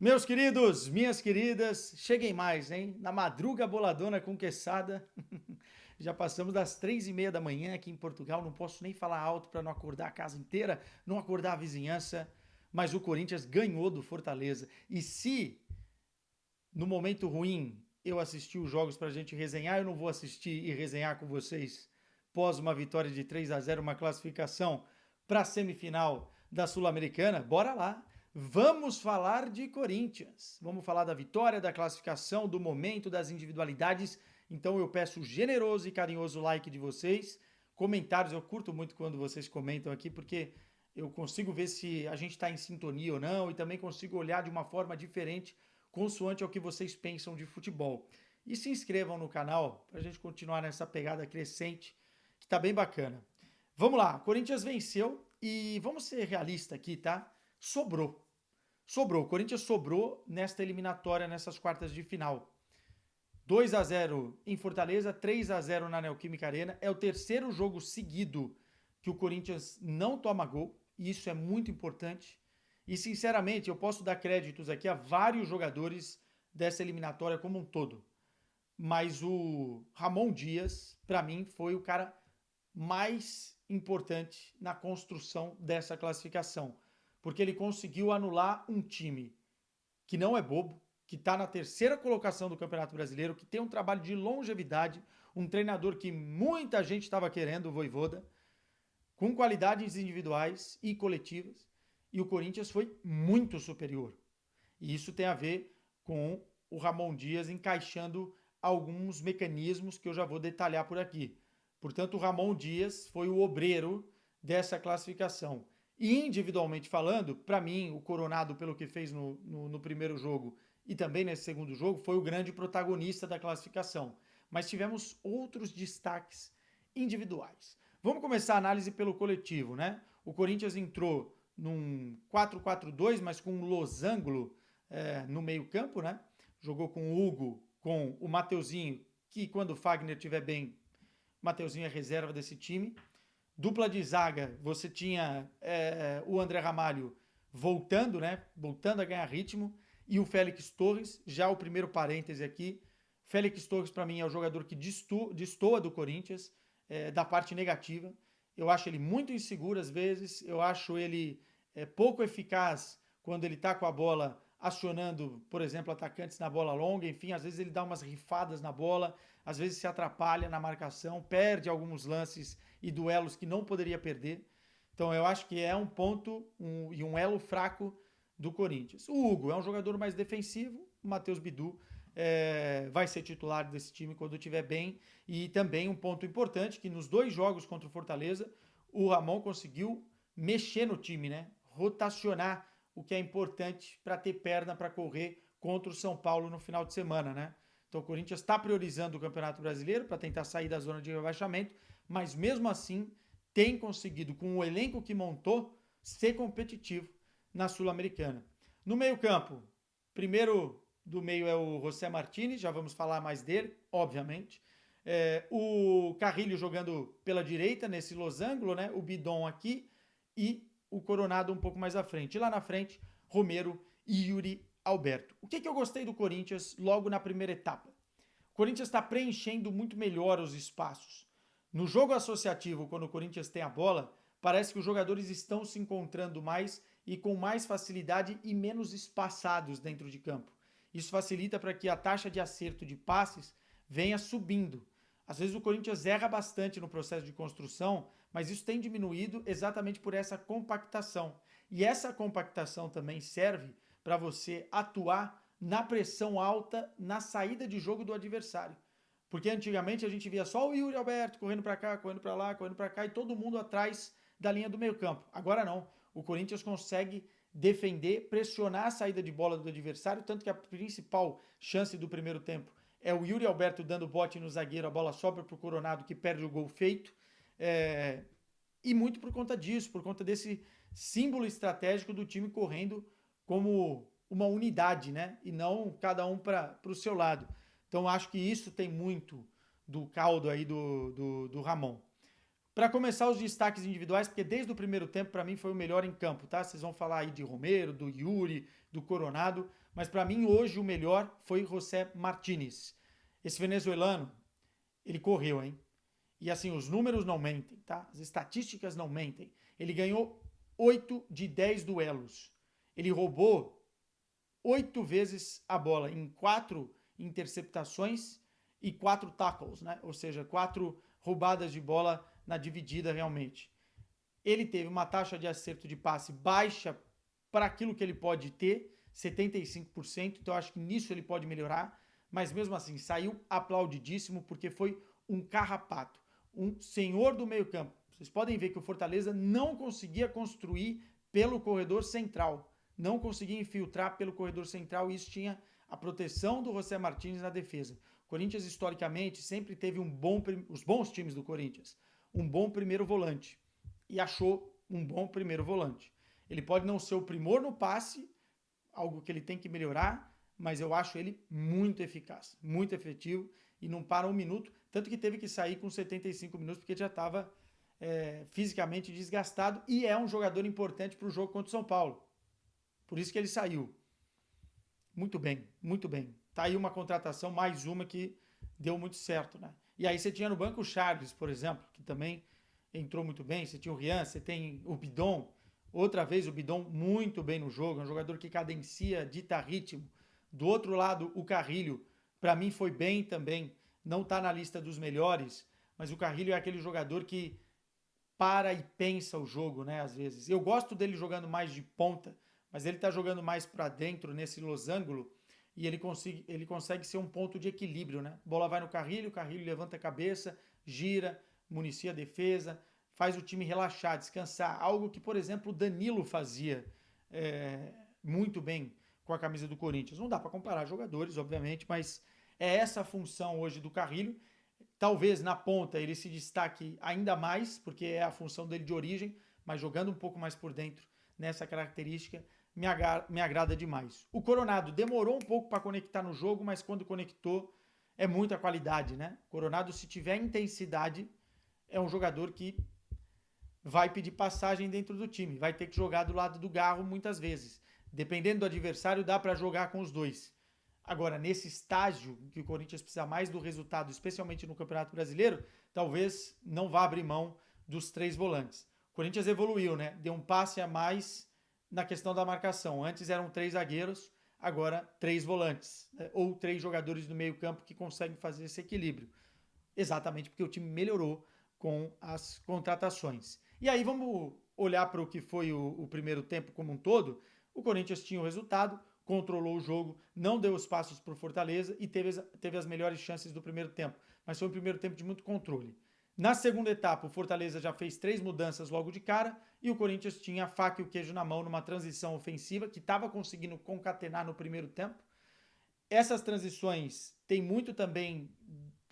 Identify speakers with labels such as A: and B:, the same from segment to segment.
A: Meus queridos, minhas queridas, cheguem mais, hein? Na madruga boladona com queçada. Já passamos das 3h30 da manhã aqui em Portugal. Não posso nem falar alto para não acordar a casa inteira, não acordar a vizinhança. Mas o Corinthians ganhou do Fortaleza. E se no momento ruim eu assisti os jogos para a gente resenhar, eu não vou assistir e resenhar com vocês pós uma vitória de 3-0, uma classificação para a semifinal da Sul-Americana. Bora lá! Vamos falar de Corinthians. Vamos falar da vitória, da classificação, do momento, das individualidades. Então eu peço o generoso e carinhoso like de vocês. Comentários, eu curto muito quando vocês comentam aqui, porque eu consigo ver se a gente está em sintonia ou não e também consigo olhar de uma forma diferente, consoante ao que vocês pensam de futebol. E se inscrevam no canal para a gente continuar nessa pegada crescente, que está bem bacana. Vamos lá, Corinthians venceu e vamos ser realistas aqui, tá? Sobrou. Sobrou. O Corinthians sobrou nesta eliminatória, nessas quartas de final. 2-0 em Fortaleza, 3-0 na Neoquímica Arena. É o terceiro jogo seguido que o Corinthians não toma gol. E isso é muito importante. E, sinceramente, eu posso dar créditos aqui a vários jogadores dessa eliminatória como um todo. Mas o Ramon Dias, para mim, foi o cara mais importante na construção dessa classificação. Porque ele conseguiu anular um time que não é bobo, que está na terceira colocação do Campeonato Brasileiro, que tem um trabalho de longevidade, um treinador que muita gente estava querendo, o Vojvoda, com qualidades individuais e coletivas, e o Corinthians foi muito superior. E isso tem a ver com o Ramon Dias encaixando alguns mecanismos que eu já vou detalhar por aqui. Portanto, o Ramon Dias foi o obreiro dessa classificação. E individualmente falando, para mim, o Coronado, pelo que fez no primeiro jogo e também nesse segundo jogo, foi o grande protagonista da classificação. Mas tivemos outros destaques individuais. Vamos começar a análise pelo coletivo, né? O Corinthians entrou num 4-4-2, mas com um losango no meio-campo, né? Jogou com o Hugo, com o Mateuzinho, que quando o Fagner estiver bem, Mateuzinho é reserva desse time. Dupla de zaga, você tinha o André Ramalho voltando, né? Voltando a ganhar ritmo. E o Félix Torres, já o primeiro parêntese aqui. Félix Torres, para mim, é o jogador que destoa do Corinthians, da parte negativa. Eu acho ele muito inseguro às vezes. Eu acho ele pouco eficaz quando ele está com a bola acionando, por exemplo, atacantes na bola longa. Enfim, às vezes ele dá umas rifadas na bola, às vezes se atrapalha na marcação, perde alguns lances e duelos que não poderia perder. Então eu acho que é um ponto e um elo fraco do Corinthians. O Hugo é um jogador mais defensivo, o Matheus Bidu vai ser titular desse time quando estiver bem. E também um ponto importante, que nos dois jogos contra o Fortaleza, o Ramon conseguiu mexer no time, né? Rotacionar, o que é importante para ter perna para correr contra o São Paulo no final de semana, né? Então o Corinthians está priorizando o Campeonato Brasileiro para tentar sair da zona de rebaixamento, mas mesmo assim tem conseguido, com o elenco que montou, ser competitivo na Sul-Americana. No meio-campo, primeiro do meio é o José Martinez, já vamos falar mais dele, obviamente. O Carrilho jogando pela direita, nesse losango, né? O Bidon aqui e o Coronado um pouco mais à frente. E lá na frente, Romero e Yuri Alberto. O que eu gostei do Corinthians logo na primeira etapa? O Corinthians está preenchendo muito melhor os espaços. No jogo associativo, quando o Corinthians tem a bola, parece que os jogadores estão se encontrando mais e com mais facilidade e menos espaçados dentro de campo. Isso facilita para que a taxa de acerto de passes venha subindo. Às vezes o Corinthians erra bastante no processo de construção, mas isso tem diminuído exatamente por essa compactação. E essa compactação também serve para você atuar na pressão alta na saída de jogo do adversário. Porque antigamente a gente via só o Yuri Alberto correndo para cá, correndo para lá, correndo para cá e todo mundo atrás da linha do meio-campo. Agora não. O Corinthians consegue defender, pressionar a saída de bola do adversário, tanto que a principal chance do primeiro tempo é o Yuri Alberto dando bote no zagueiro, a bola sobra para o Coronado que perde o gol feito. E muito por conta disso, por conta desse símbolo estratégico do time correndo como uma unidade, né? E não cada um para o seu lado. Então acho que isso tem muito do caldo aí do Ramon. Para começar os destaques individuais, porque desde o primeiro tempo para mim foi o melhor em campo, tá? Vocês vão falar aí de Romero, do Yuri, do Coronado, Mas para mim hoje o melhor foi José Martínez. Esse venezuelano, ele correu, hein? E assim, os números não mentem, tá? As estatísticas não mentem. Ele ganhou 8 de 10 duelos. Ele roubou 8 vezes a bola em 4 interceptações e 4 tackles, né? Ou seja, 4 roubadas de bola na dividida realmente. Ele teve uma taxa de acerto de passe baixa para aquilo que ele pode ter, 75%, então acho que nisso ele pode melhorar, mas mesmo assim saiu aplaudidíssimo porque foi um carrapato, um senhor do meio-campo. Vocês podem ver que o Fortaleza não conseguia construir pelo corredor central, não conseguia infiltrar pelo corredor central e isso tinha a proteção do José Martínez na defesa. O Corinthians, historicamente, sempre teve os bons times do Corinthians, um bom primeiro volante e achou um bom primeiro volante. Ele pode não ser o primor no passe, algo que ele tem que melhorar, mas eu acho ele muito eficaz, muito efetivo e não para um minuto, tanto que teve que sair com 75 minutos porque já estava fisicamente desgastado e é um jogador importante para o jogo contra o São Paulo. Por isso que ele saiu. Muito bem, muito bem. Tá aí uma contratação, mais uma que deu muito certo, né? E aí você tinha no banco o Charles, por exemplo, que também entrou muito bem. Você tinha o Rian, você tem o Bidon. Outra vez o Bidon muito bem no jogo, é um jogador que cadencia, dita ritmo. Do outro lado, o Carrilho, para mim foi bem também. Não tá na lista dos melhores, mas o Carrilho é aquele jogador que para e pensa o jogo, né, às vezes. Eu gosto dele jogando mais de ponta, mas ele tá jogando mais para dentro nesse losango e ele consegue ser um ponto de equilíbrio, né? A bola vai no Carrilho, o Carrilho levanta a cabeça, gira, municia a defesa, faz o time relaxar, descansar. Algo que, por exemplo, o Danilo fazia muito bem com a camisa do Corinthians. Não dá para comparar jogadores, obviamente, mas é essa a função hoje do Carrilho. Talvez na ponta ele se destaque ainda mais, porque é a função dele de origem, mas jogando um pouco mais por dentro nessa característica, me agrada demais. O Coronado demorou um pouco para conectar no jogo, mas quando conectou é muita qualidade, né? Coronado, se tiver intensidade, é um jogador que vai pedir passagem dentro do time, vai ter que jogar do lado do Garro muitas vezes. Dependendo do adversário, dá para jogar com os dois. Agora, nesse estágio que o Corinthians precisa mais do resultado, especialmente no Campeonato Brasileiro, talvez não vá abrir mão dos 3 volantes. O Corinthians evoluiu, né? Deu um passe a mais na questão da marcação. Antes eram 3 zagueiros, agora 3 volantes, né? Ou 3 jogadores do meio campo que conseguem fazer esse equilíbrio. Exatamente porque o time melhorou com as contratações. E aí vamos olhar para o que foi o primeiro tempo como um todo. O Corinthians tinha o resultado, controlou o jogo, não deu os passos para o Fortaleza e teve as melhores chances do primeiro tempo. Mas foi um primeiro tempo de muito controle. Na segunda etapa, o Fortaleza já fez 3 mudanças logo de cara e o Corinthians tinha a faca e o queijo na mão numa transição ofensiva que estava conseguindo concatenar no primeiro tempo. Essas transições têm muito também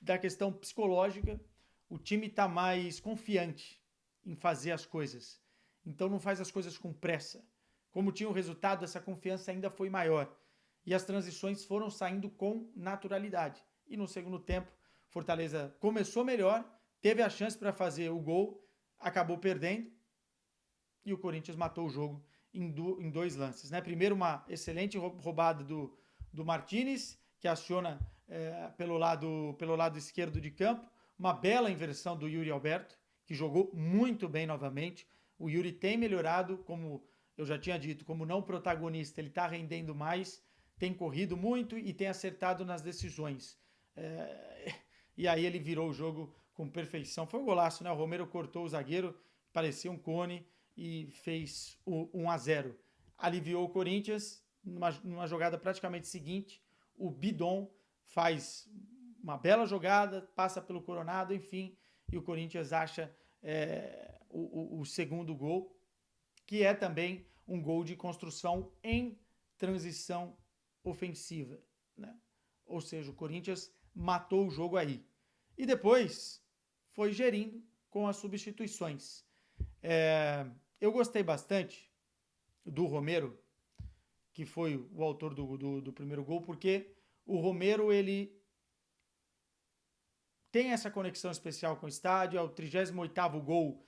A: da questão psicológica. O time está mais confiante em fazer as coisas. Então não faz as coisas com pressa. Como tinha o resultado, essa confiança ainda foi maior. E as transições foram saindo com naturalidade. E no segundo tempo, Fortaleza começou melhor, teve a chance para fazer o gol, acabou perdendo. E o Corinthians matou o jogo em 2 lances, né? Primeiro, uma excelente roubada do Martínez, que aciona pelo lado esquerdo de campo. Uma bela inversão do Yuri Alberto, que jogou muito bem novamente. O Yuri tem melhorado, como eu já tinha dito, como não protagonista, ele está rendendo mais, tem corrido muito e tem acertado nas decisões. E aí ele virou o jogo com perfeição. Foi um golaço, né? O Romero cortou o zagueiro, parecia um cone e fez o 1-0. Aliviou o Corinthians numa jogada praticamente seguinte. O Bidon faz uma bela jogada, passa pelo Coronado, enfim, e o Corinthians acha o segundo gol, que é também um gol de construção em transição ofensiva, né? Ou seja, o Corinthians matou o jogo aí. E depois foi gerindo com as substituições. Eu gostei bastante do Romero, que foi o autor do primeiro gol, porque o Romero, ele tem essa conexão especial com o estádio, é o 38º gol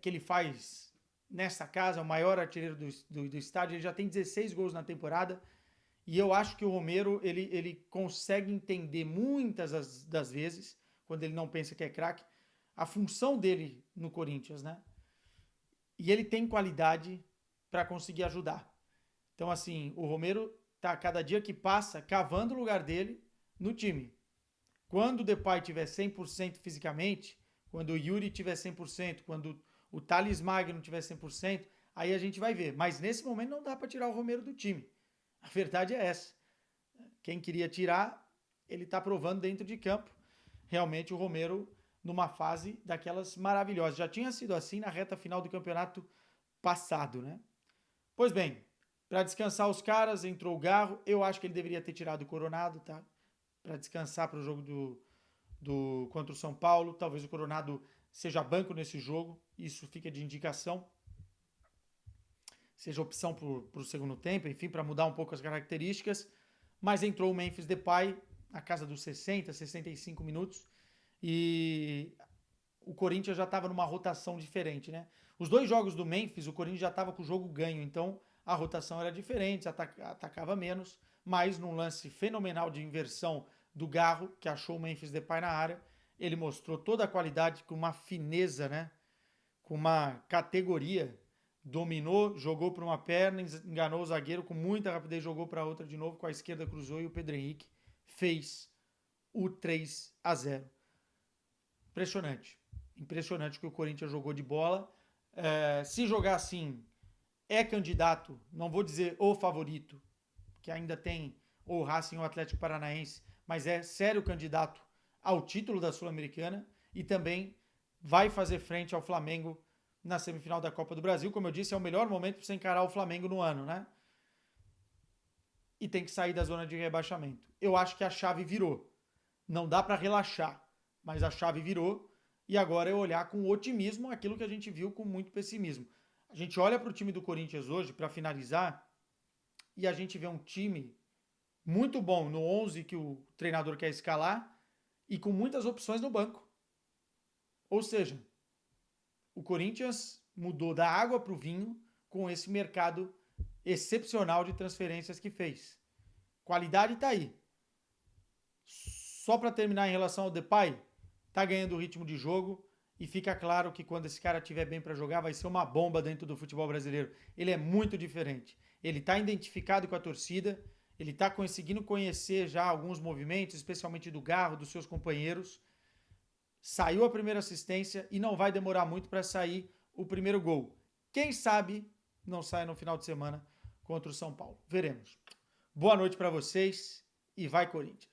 A: que ele faz nessa casa, o maior artilheiro do estádio, ele já tem 16 gols na temporada, E eu acho que o Romero, ele consegue entender muitas das vezes, quando ele não pensa que é craque, a função dele no Corinthians, né? E ele tem qualidade para conseguir ajudar. Então, assim, o Romero tá cada dia que passa cavando o lugar dele no time. Quando o Depay tiver 100% fisicamente, quando o Yuri tiver 100%, quando o Thales Magno tiver 100%, aí a gente vai ver. Mas nesse momento não dá para tirar o Romero do time. A verdade é essa. Quem queria tirar, ele está provando dentro de campo. Realmente o Romero numa fase daquelas maravilhosas. Já tinha sido assim na reta final do campeonato passado, né? Pois bem, para descansar os caras, entrou o Garro. Eu acho que ele deveria ter tirado o Coronado, tá? Para descansar para o jogo contra o São Paulo. Talvez o Coronado seja banco nesse jogo. Isso fica de indicação. Seja opção para o segundo tempo, enfim, para mudar um pouco as características. Mas entrou o Memphis Depay na casa dos 60, 65 minutos. E o Corinthians já estava numa rotação diferente, né? Os dois jogos do Memphis, o Corinthians já estava com o jogo ganho, então a rotação era diferente, atacava menos, mas num lance fenomenal de inversão do Garro, que achou o Memphis Depay na área, ele mostrou toda a qualidade com uma fineza, né? Com uma categoria, dominou, jogou para uma perna, enganou o zagueiro com muita rapidez, jogou para outra de novo, com a esquerda cruzou e o Pedro Henrique fez o 3-0. Impressionante. Impressionante que o Corinthians jogou de bola. Se jogar assim, é candidato, não vou dizer o favorito, que ainda tem o Racing ou o Atlético Paranaense, mas é sério candidato ao título da Sul-Americana e também vai fazer frente ao Flamengo na semifinal da Copa do Brasil. Como eu disse, é o melhor momento para você encarar o Flamengo no ano, né? E tem que sair da zona de rebaixamento. Eu acho que a chave virou. Não dá para relaxar, mas a chave virou e agora é olhar com otimismo aquilo que a gente viu com muito pessimismo. A gente olha para o time do Corinthians hoje, para finalizar, e a gente vê um time muito bom no 11 que o treinador quer escalar e com muitas opções no banco. Ou seja, o Corinthians mudou da água para o vinho com esse mercado excepcional de transferências que fez. Qualidade está aí. Só para terminar em relação ao Depay, tá ganhando o ritmo de jogo e fica claro que quando esse cara estiver bem para jogar vai ser uma bomba dentro do futebol brasileiro. Ele é muito diferente. Ele está identificado com a torcida, ele está conseguindo conhecer já alguns movimentos, especialmente do Garro, dos seus companheiros. Saiu a primeira assistência e não vai demorar muito para sair o primeiro gol. Quem sabe não sai no final de semana contra o São Paulo. Veremos. Boa noite para vocês e vai Corinthians.